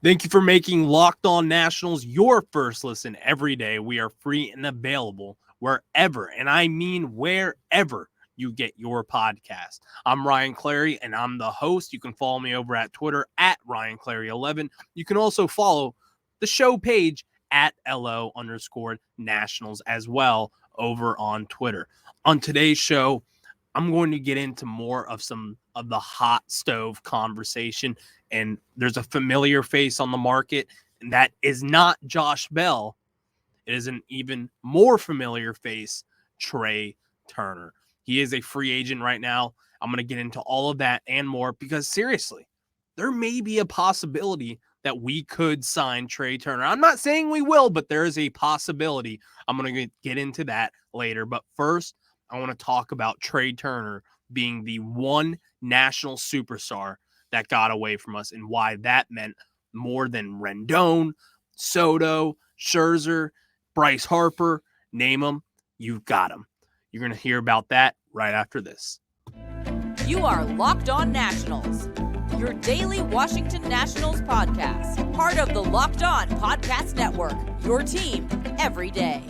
Thank you for making Locked On Nationals your first listen every day. We are free and available wherever, and I mean wherever you get your podcast. I'm Ryan Clary, and I'm the host. You can follow me over at Twitter at RyanClary11. You can also follow the show page at LO_Nationals as well over on Twitter. On today's show, I'm going to get into more of some of the hot stove conversation, and there's a familiar face on the market, and that is not Josh Bell. It is an even more familiar face, Trea Turner. He is a free agent right now. I'm going to get into all of that and more because, seriously, there may be a possibility that we could sign Trea Turner. I'm not saying we will, but there is a possibility. I'm going to get into that later. But first, I want to talk about Trea Turner being the one national superstar that got away from us and why that meant more than Rendon, Soto, Scherzer, Bryce Harper, name them, you've got them. You're going to hear about that right after this. You are Locked On Nationals, your daily Washington Nationals podcast, part of the Locked On Podcast Network, your team every day.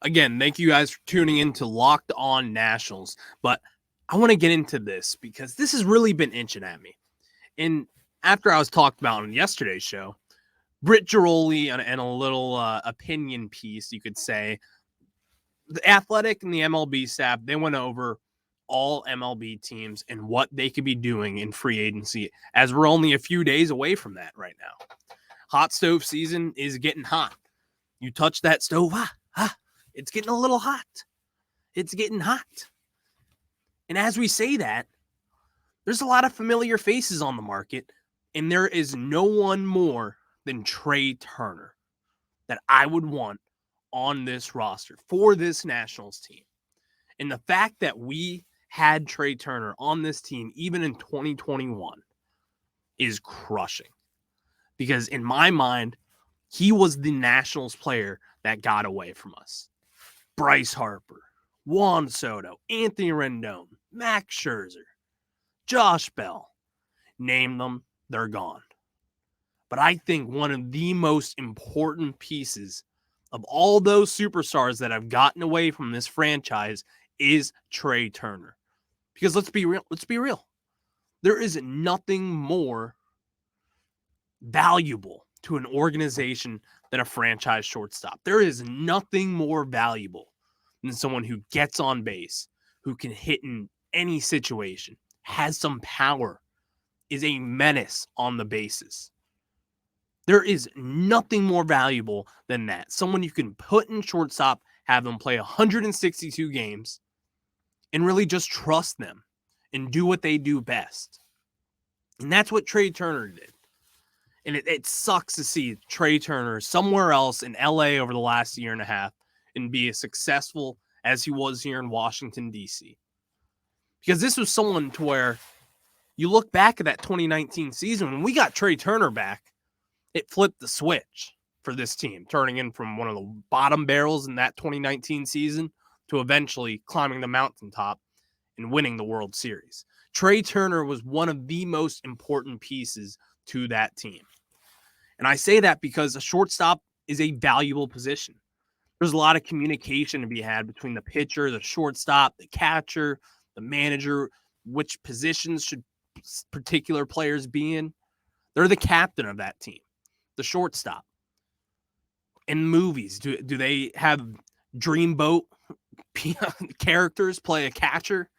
Again, thank you guys for tuning in to Locked On Nationals. But I want to get into this because this has really been itching at me. And after I was talked about on yesterday's show, Britt Giroli and a little opinion piece, you could say, the Athletic and the MLB staff, they went over all MLB teams and what they could be doing in free agency, as we're only a few days away from that right now. Hot stove season is getting hot. You touch that stove, it's getting a little hot. It's getting hot. And as we say that, there's a lot of familiar faces on the market, and there is no one more than Trea Turner that I would want on this roster for this Nationals team. And the fact that we had Trea Turner on this team, even in 2021, is crushing. Because in my mind, he was the Nationals player that got away from us. Bryce Harper, Juan Soto, Anthony Rendon, Max Scherzer, Josh Bell. Name them, they're gone. But I think one of the most important pieces of all those superstars that have gotten away from this franchise is Trea Turner. Because let's be real. There is nothing more valuable to an organization than a franchise shortstop. There is nothing more valuable than someone who gets on base, who can hit in any situation, has some power, is a menace on the bases. There is nothing more valuable than that. Someone you can put in shortstop, have them play 162 games, and really just trust them and do what they do best. And that's what Trea Turner did. And it sucks to see Trea Turner somewhere else in LA over the last year and a half and be as successful as he was here in Washington, D.C. Because this was someone to where you look back at that 2019 season, when we got Trea Turner back, it flipped the switch for this team, turning in from one of the bottom barrels in that 2019 season to eventually climbing the mountaintop and winning the World Series. Trea Turner was one of the most important pieces to that team. And I say that because a shortstop is a valuable position. There's a lot of communication to be had between the pitcher, the shortstop, the catcher, the manager, which positions should particular players be in. They're the captain of that team, the shortstop. In movies, do they have dreamboat characters play a catcher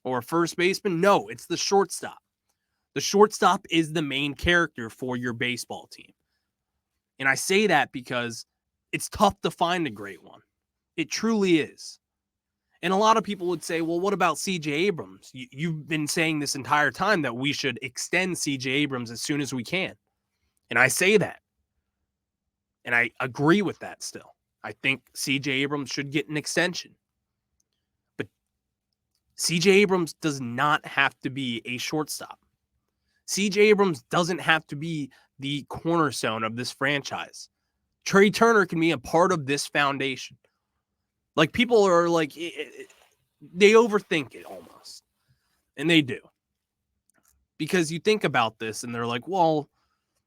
or a first baseman? No, it's the shortstop. The shortstop is the main character for your baseball team. And I say that because it's tough to find a great one. It truly is. And a lot of people would say, well, what about CJ Abrams? You've been saying this entire time that we should extend CJ Abrams as soon as we can. And I say that. And I agree with that still. I think CJ Abrams should get an extension. But CJ Abrams does not have to be a shortstop. CJ Abrams doesn't have to be the cornerstone of this franchise. Trea Turner can be a part of this foundation. Like, people are like, they overthink it almost. And they do. Because you think about this and they're like, well,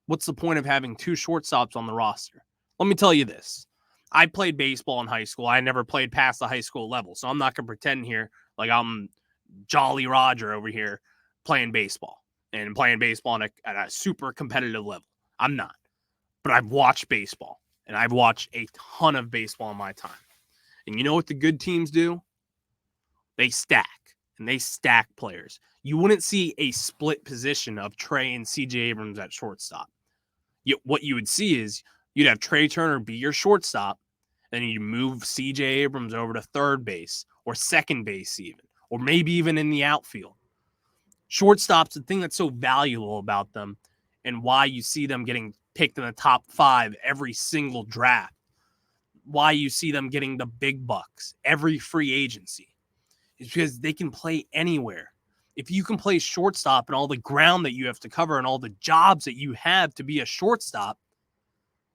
what's the point of having two shortstops on the roster? Let me tell you this. I played baseball in high school. I never played past the high school level. So I'm not going to pretend here like I'm Jolly Roger over here playing baseball and playing baseball at a super competitive level. I'm not. But I've watched baseball, and I've watched a ton of baseball in my time. And you know what the good teams do? They stack, and they stack players. You wouldn't see a split position of Trea and CJ Abrams at shortstop. What you would see is you'd have Trea Turner be your shortstop, then you move CJ Abrams over to third base or second base even, or maybe even in the outfield. Shortstop's the thing that's so valuable about them and why you see them getting picked in the top 5 every single draft, why you see them getting the big bucks every free agency, is because they can play anywhere. If you can play shortstop and all the ground that you have to cover and all the jobs that you have to be a shortstop,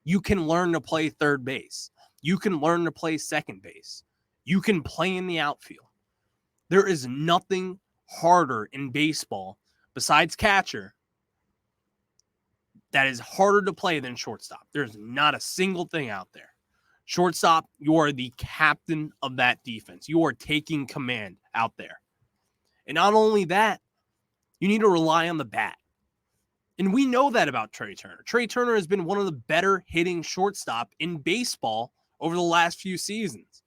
you can learn to play third base. You can learn to play second base. You can play in the outfield. There is nothing harder in baseball besides catcher that is harder to play than shortstop. There's not a single thing out there. Shortstop, you are the captain of that defense. You are taking command out there. And not only that, you need to rely on the bat. And we know that about Trea Turner. Trea Turner has been one of the better hitting shortstop in baseball over the last few seasons,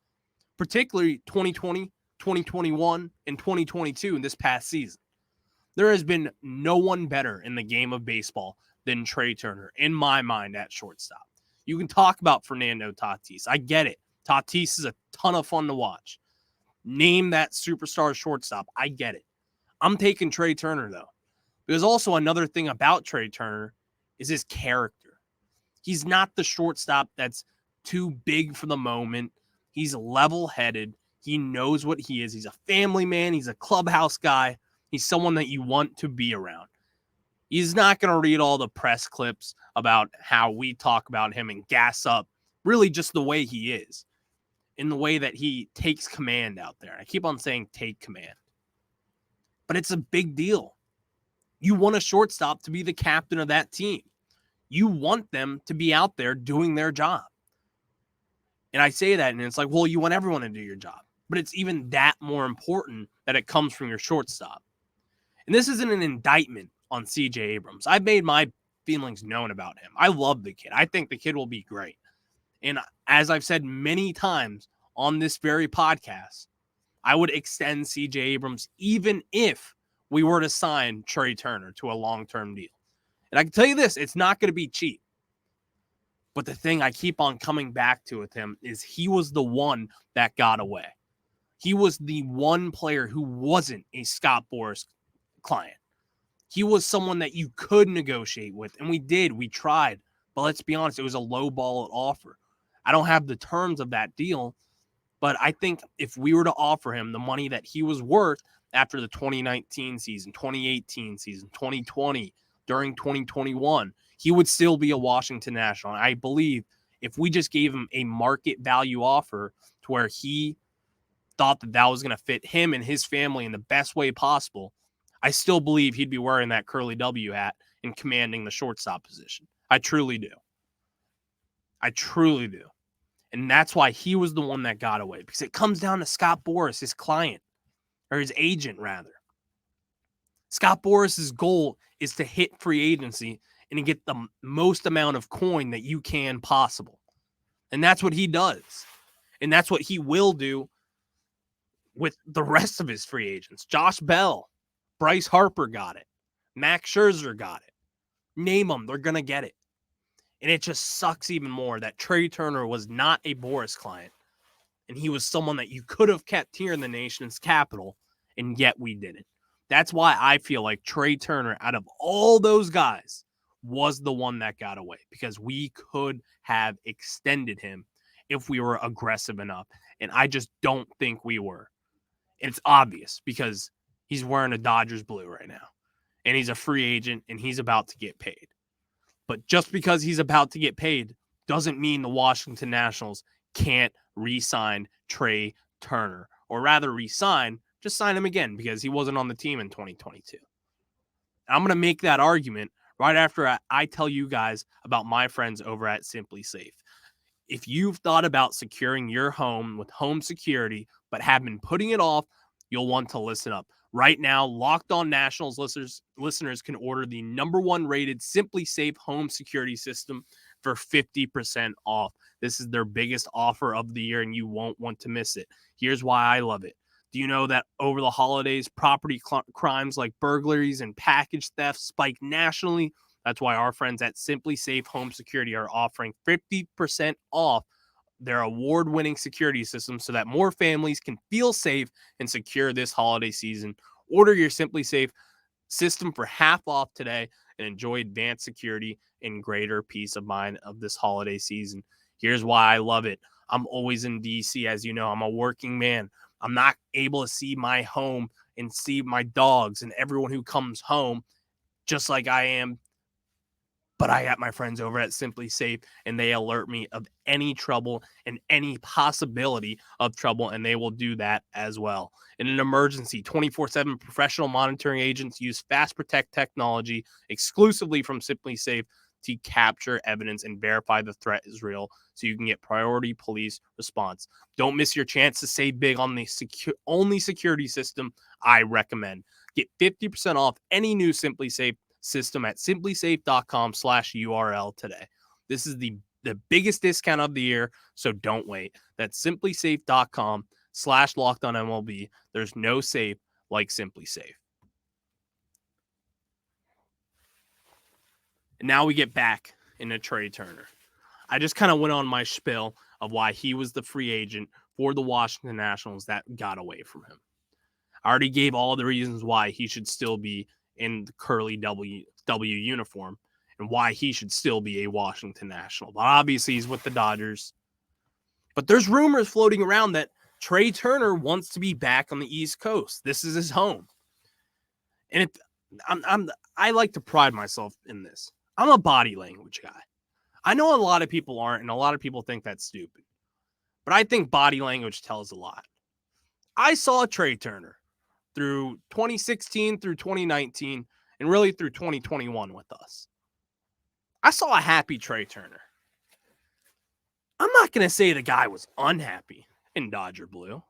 particularly 2020, 2021, and 2022 in this past season. There has been no one better in the game of baseball than Trea Turner, in my mind, at shortstop. You can talk about Fernando Tatis. I get it. Tatis is a ton of fun to watch. Name that superstar shortstop. I get it. I'm taking Trea Turner, though. There's also another thing about Trea Turner is his character. He's not the shortstop that's too big for the moment. He's level-headed. He knows what he is. He's a family man. He's a clubhouse guy. He's someone that you want to be around. He's not going to read all the press clips about how we talk about him and gas up really just the way he is, in the way that he takes command out there. I keep on saying take command. But it's a big deal. You want a shortstop to be the captain of that team. You want them to be out there doing their job. And I say that, and it's like, well, you want everyone to do your job. But it's even that more important that it comes from your shortstop. And this isn't an indictment on CJ Abrams. I've made my feelings known about him. I love the kid. I think the kid will be great. And as I've said many times on this very podcast, I would extend CJ Abrams even if we were to sign Trea Turner to a long-term deal. And I can tell you this, it's not going to be cheap. But the thing I keep on coming back to with him is he was the one that got away. He was the one player who wasn't a Scott Boras client. He was someone that you could negotiate with, and we did. We tried. But let's be honest, it was a low-ball offer. I don't have the terms of that deal, but I think if we were to offer him the money that he was worth after the 2019 season, 2018 season, 2020, during 2021, he would still be a Washington National. And I believe if we just gave him a market value offer to where he thought that that was going to fit him and his family in the best way possible, I still believe he'd be wearing that curly W hat and commanding the shortstop position. I truly do. I truly do. And that's why he was the one that got away, because it comes down to Scott Boras, his client, or his agent, rather. Scott Boras' goal is to hit free agency and to get the most amount of coin that you can possible. And that's what he does. And that's what he will do with the rest of his free agents. Josh Bell, Bryce Harper got it. Max Scherzer got it. Name them, they're going to get it. And it just sucks even more that Trea Turner was not a Boras client. And he was someone that you could have kept here in the nation's capital, and yet we didn't. That's why I feel like Trea Turner, out of all those guys, was the one that got away, because we could have extended him if we were aggressive enough. And I just don't think we were. It's obvious because he's wearing a Dodgers blue right now, and he's a free agent, and he's about to get paid. But just because he's about to get paid doesn't mean the Washington Nationals can't re-sign Trea Turner. Or rather re-sign, just sign him again because he wasn't on the team in 2022. I'm going to make that argument right after I tell you guys about my friends over at Simply Safe. If you've thought about securing your home with home security but have been putting it off, you'll want to listen up. Right now, Locked On Nationals listeners can order the #1 rated Simply Safe home security system for 50% off. This is their biggest offer of the year, and you won't want to miss it. Here's why I love it. Do you know that over the holidays, property crimes like burglaries and package theft spike nationally? That's why our friends at Simply Safe Home Security are offering 50% off their award-winning security system so that more families can feel safe and secure this holiday season. Order your Simply Safe system for half off today and enjoy advanced security and greater peace of mind of this holiday season. Here's why I love it. I'm always in DC. As you know, I'm a working man. I'm not able to see my home and see my dogs and everyone who comes home just like I am. But I got my friends over at Simply Safe, and they alert me of any trouble and any possibility of trouble, and they will do that as well. In an emergency, 24/7 professional monitoring agents use Fast Protect technology exclusively from Simply Safe to capture evidence and verify the threat is real so you can get priority police response. Don't miss your chance to save big on the only security system I recommend. Get 50% off any new Simply Safe system at simplysafe.com/URL today. This is the biggest discount of the year, so don't wait. That's simplysafe.com/LockedOnMLB. There's no safe like Simply Safe. And now we get back into Trea Turner. I just kind of went on my spiel of why he was the free agent for the Washington Nationals that got away from him. I already gave all the reasons why he should still be in the curly W uniform and why he should still be a Washington National. But obviously he's with the Dodgers. But there's rumors floating around that Trea Turner wants to be back on the East Coast. This is his home. And I like to pride myself in this. I'm a body language guy. I know a lot of people aren't, and a lot of people think that's stupid. But I think body language tells a lot. I saw Trea Turner through 2016 through 2019 and really through 2021 with us. I saw a happy Trea Turner. I'm not going to say the guy was unhappy in Dodger blue.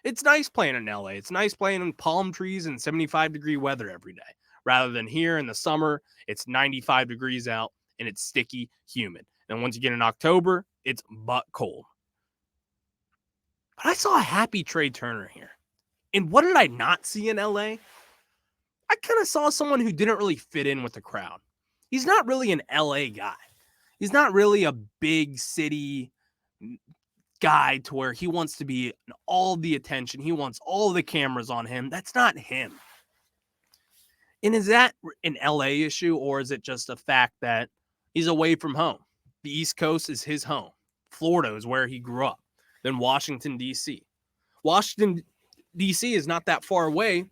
It's nice playing in LA. It's nice playing in palm trees and 75-degree weather every day. Rather than here in the summer, it's 95 degrees out and it's sticky, humid. And once you get in October, it's butt cold. But I saw a happy Trea Turner here. And what did I not see in LA? I kind of saw someone who didn't really fit in with the crowd. He's not really an LA guy. He's not really a big city guy to where he wants to be all the attention. He wants all the cameras on him. That's not him. And is that an LA issue, or is it just a fact that he's away from home? The East Coast is his home. Florida is where he grew up. Then Washington, D.C. Washington, D.C. is not that far away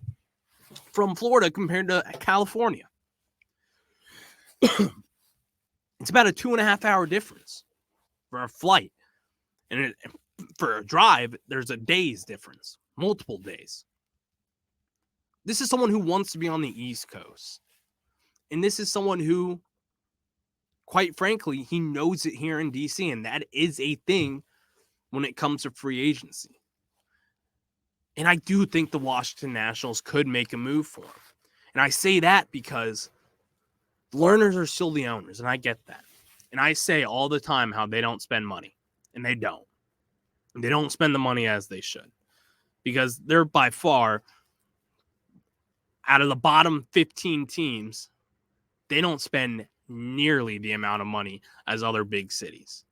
from Florida compared to California. It's about a 2.5-hour difference for a flight. And for a drive, there's a day's difference, multiple days. This is someone who wants to be on the East Coast. And this is someone who, quite frankly, he knows it here in D.C. And that is a thing when it comes to free agency. And I do think the Washington Nationals could make a move for him. And I say that because the Lerners are still the owners, and I get that. And I say all the time how they don't spend money, and they don't. They don't spend the money as they should because they're by far, out of the bottom 15 teams, they don't spend nearly the amount of money as other big cities.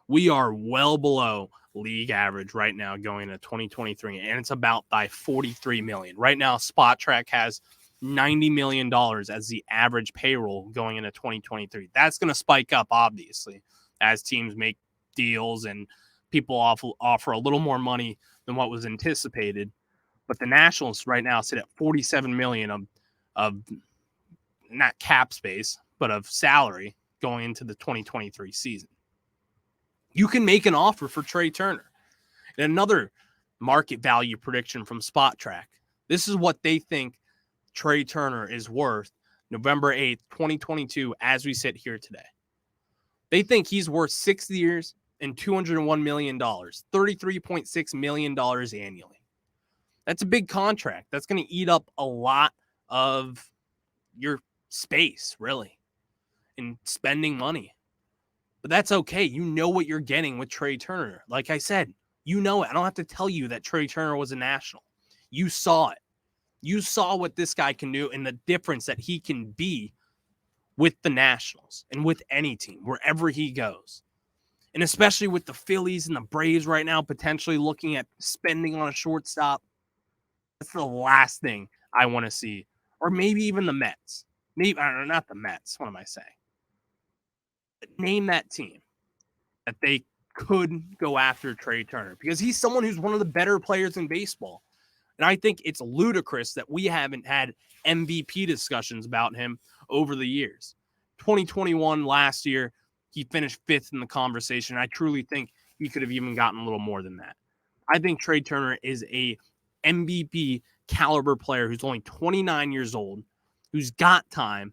We are well below league average right now going into 2023, and it's about by $43 million. Right now, Spot Track has $90 million as the average payroll going into 2023. That's going to spike up, obviously, as teams make deals and people offer a little more money than what was anticipated. But the Nationals right now sit at $47 million of not cap space, but of salary going into the 2023 season. You can make an offer for Trea Turner. And another market value prediction from Spot Track. This is what they think Trea Turner is worth November 8th, 2022, as we sit here today. They think he's worth 6 years and $201 million, $33.6 million annually. That's a big contract. That's going to eat up a lot of your space, really, in spending money. But that's okay. You know what you're getting with Trea Turner. Like I said, you know it. I don't have to tell you that Trea Turner was a national. You saw it. You saw what this guy can do and the difference that he can be with the Nationals and with any team, wherever he goes. And especially with the Phillies and the Braves right now, potentially looking at spending on a shortstop. That's the last thing I want to see. Or maybe even the Mets. Maybe, I don't know, not the Mets. What am I saying? Name that team that they could go after Trea Turner, because he's someone who's one of the better players in baseball. And I think it's ludicrous that we haven't had MVP discussions about him over the years. 2021 last year, he finished 5th in the conversation. I truly think he could have even gotten a little more than that. I think Trea Turner is a MVP caliber player who's only 29 years old, who's got time.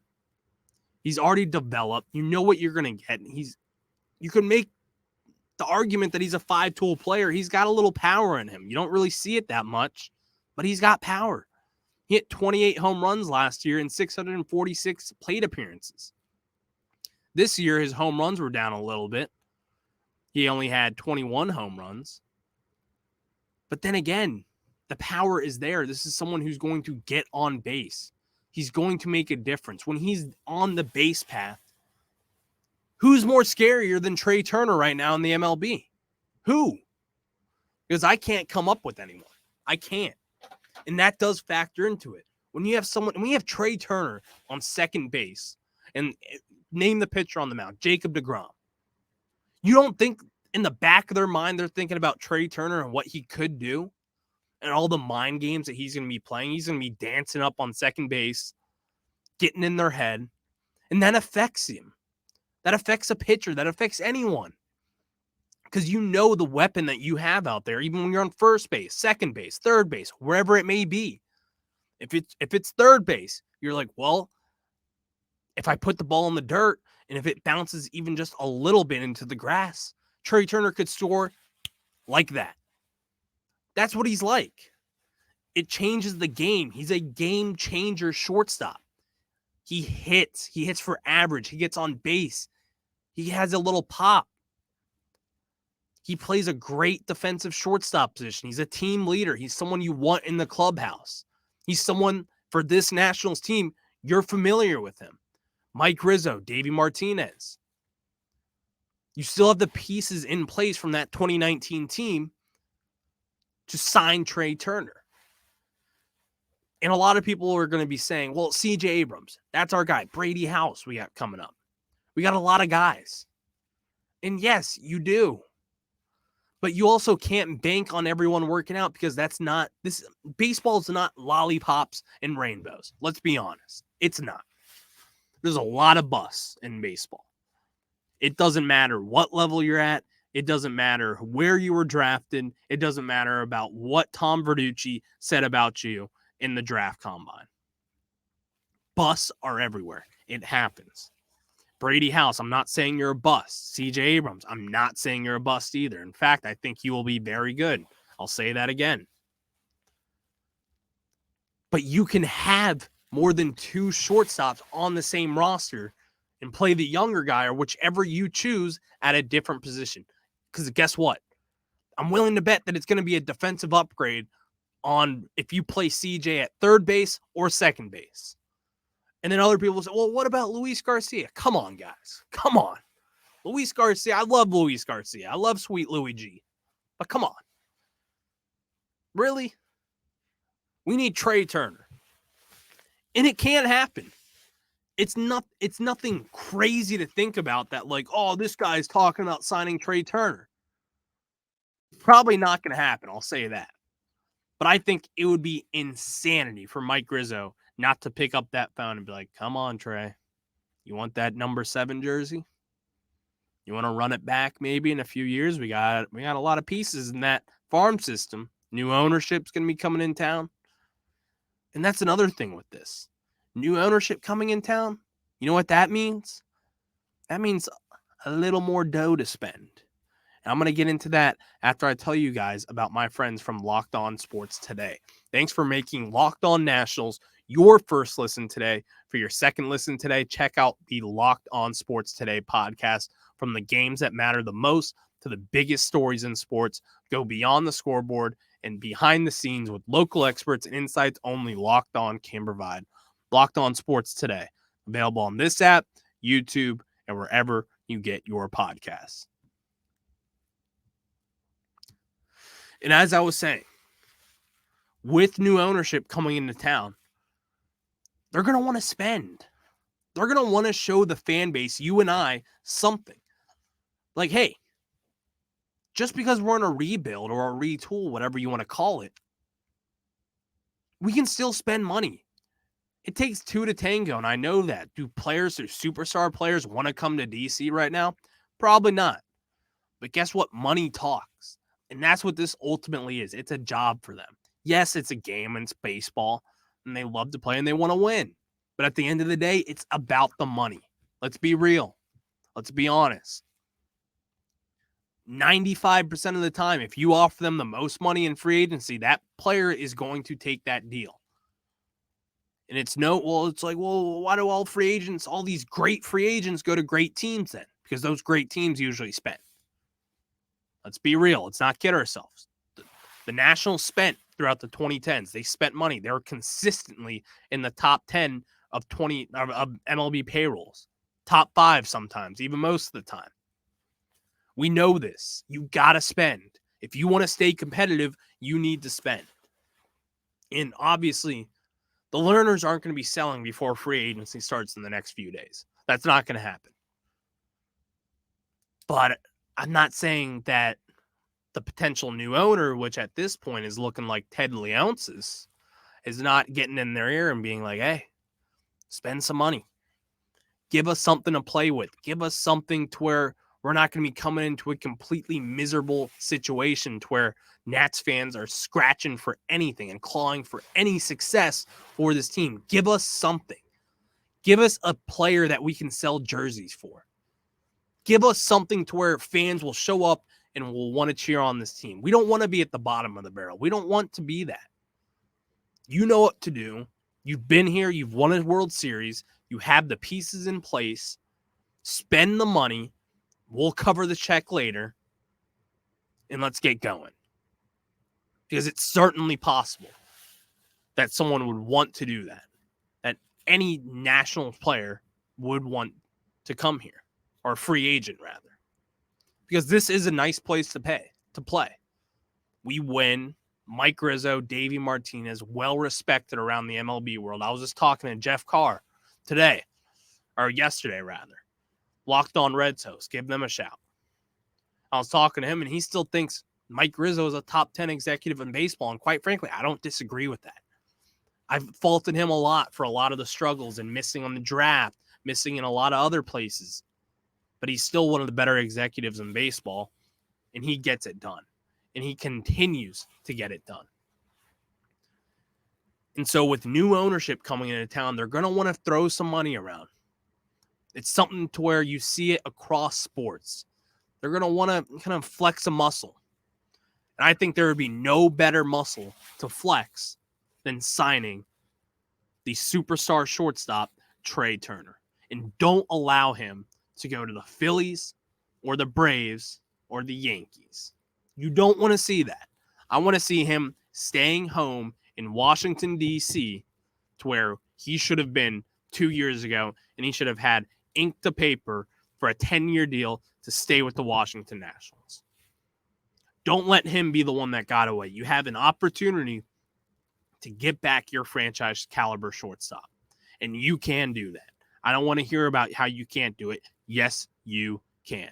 He's already developed. You know what you're going to get. You can make the argument that he's a 5-tool player. He's got a little power in him. You don't really see it that much, but he's got power. He hit 28 home runs last year in 646 plate appearances. This year, his home runs were down a little bit. He only had 21 home runs. But then again, the power is there. This is someone who's going to get on base. He's going to make a difference. When he's on the base path, who's more scarier than Trea Turner right now in the MLB? Who? Because I can't come up with anyone. I can't. And that does factor into it. When you have Trea Turner on second base, and name the pitcher on the mound, Jacob deGrom. You don't think in the back of their mind they're thinking about Trea Turner and what he could do and all the mind games that he's going to be playing? He's going to be dancing up on second base, getting in their head, and that affects him. That affects a pitcher. That affects anyone. Because you know the weapon that you have out there, even when you're on first base, second base, third base, wherever it may be. If it's third base, you're like, well, if I put the ball in the dirt and if it bounces even just a little bit into the grass, Trea Turner could score like that. That's what he's like. It changes the game. He's a game changer shortstop. He hits for average. He gets on base. He has a little pop. He plays a great defensive shortstop position. He's a team leader. He's someone you want in the clubhouse. He's someone for this Nationals team, you're familiar with him. Mike Rizzo, Davey Martinez. You still have the pieces in place from that 2019 team to sign Trea Turner. And a lot of people are going to be saying, well, CJ Abrams, that's our guy. Brady House we got coming up. We got a lot of guys. And yes, you do. But you also can't bank on everyone working out, because baseball is not lollipops and rainbows. Let's be honest. It's not. There's a lot of busts in baseball. It doesn't matter what level you're at. It doesn't matter where you were drafted. It doesn't matter about what Tom Verducci said about you in the draft combine. Busts are everywhere. It happens. Brady House, I'm not saying you're a bust. CJ Abrams, I'm not saying you're a bust either. In fact, I think he will be very good. I'll say that again. But you can have more than 2 shortstops on the same roster and play the younger guy or whichever you choose at a different position. Because guess what? I'm willing to bet that it's going to be a defensive upgrade on if you play CJ at third base or second base. And then other people say, well, what about Luis Garcia? Come on, guys. Come on. Luis Garcia. I love Luis Garcia. I love sweet Louis G. But come on. Really? We need Trea Turner. And it can't happen. It's nothing crazy to think about that, like, oh, this guy's talking about signing Trea Turner. Probably not going to happen. I'll say that. But I think it would be insanity for Mike Rizzo not to pick up that phone and be like, come on, Trey. You want that number 7 jersey? You want to run it back maybe in a few years? We got a lot of pieces in that farm system. New ownership's going to be coming in town. And that's another thing with this. New ownership coming in town. You know what that means? That means a little more dough to spend. And I'm going to get into that after I tell you guys about my friends from Locked On Sports Today. Thanks for making Locked On Nationals your first listen today. For your second listen today, check out the Locked On Sports Today podcast. From the games that matter the most to the biggest stories in sports, go beyond the scoreboard and behind the scenes with local experts and insights only Locked On can provide. Locked On Sports Today, available on this app, YouTube, and wherever you get your podcasts. And as I was saying, with new ownership coming into town, they're going to want to spend. They're going to want to show the fan base, you and I, something. Like, hey, just because we're in a rebuild or a retool, whatever you want to call it, we can still spend money. It takes two to tango, and I know that. Do superstar players want to come to DC right now? Probably not. But guess what? Money talks. And that's what this ultimately is. It's a job for them. Yes, it's a game and it's baseball, and they love to play and they want to win. But at the end of the day, it's about the money. Let's be real. Let's be honest. 95% of the time, if you offer them the most money in free agency, that player is going to take that deal. And it's like, why do all these great free agents go to great teams then? Because those great teams usually spend. Let's be real. Let's not kid ourselves. The Nationals spent throughout the 2010s. They spent money. They were consistently in the top 10 of MLB payrolls. Top 5 sometimes, even most of the time. We know this. You got to spend. If you want to stay competitive, you need to spend. And obviously, the learners aren't going to be selling before free agency starts in the next few days. That's not going to happen. But I'm not saying that the potential new owner, which at this point is looking like Ted Leonsis, is not getting in their ear and being like, hey, spend some money. Give us something to play with. Give us something to where we're not going to be coming into a completely miserable situation to where Nats fans are scratching for anything and clawing for any success for this team. Give us something. Give us a player that we can sell jerseys for. Give us something to where fans will show up and will want to cheer on this team. We don't want to be at the bottom of the barrel. We don't want to be that. You know what to do. You've been here. You've won a World Series. You have the pieces in place. Spend the money. We'll cover the check later. And let's get going. Because it's certainly possible that someone would want to do that. That any Nationals player would want to come here. Or a free agent, rather. Because this is a nice place to play. We win. Mike Rizzo, Davey Martinez, well-respected around the MLB world. I was just talking to Jeff Carr yesterday, rather. Locked On Red Sox. Give them a shout. I was talking to him, and he still thinks Mike Rizzo is a top 10 executive in baseball. And quite frankly, I don't disagree with that. I've faulted him a lot for a lot of the struggles and missing on the draft, missing in a lot of other places. But he's still one of the better executives in baseball, and he gets it done. And he continues to get it done. And so with new ownership coming into town, they're going to want to throw some money around. It's something to where you see it across sports. They're going to want to kind of flex a muscle. And I think there would be no better muscle to flex than signing the superstar shortstop, Trea Turner. And don't allow him to go to the Phillies or the Braves or the Yankees. You don't want to see that. I want to see him staying home in Washington, D.C., to where he should have been 2 years ago, and he should have had ink to paper for a 10-year deal to stay with the Washington Nationals. Don't let him be the one that got away. You have an opportunity to get back your franchise caliber shortstop, and you can do that. I don't want to hear about how you can't do it. Yes, you can.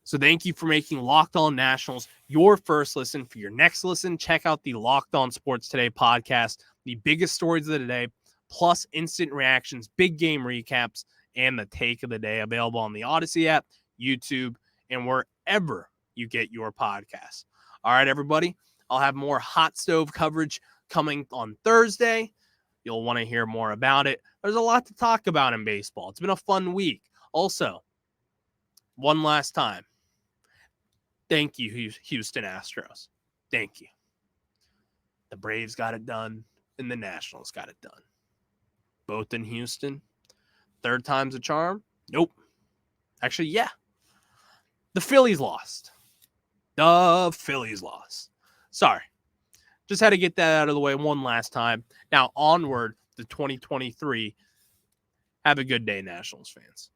So thank you for making Locked On Nationals your first listen. For your next listen, check out the Locked On Sports Today podcast, the biggest stories of the day, plus instant reactions, big game recaps, and the take of the day, available on the Odyssey app, YouTube, and wherever you get your podcasts. All right, everybody. I'll have more hot stove coverage coming on Thursday. You'll want to hear more about it. There's a lot to talk about in baseball. It's been a fun week. Also, one last time, thank you, Houston Astros. Thank you. The Braves got it done, and the Nationals got it done. Both in Houston. Third time's a charm? Nope. Actually, yeah. The Phillies lost. Sorry. Just had to get that out of the way one last time. Now, onward to 2023. Have a good day, Nationals fans.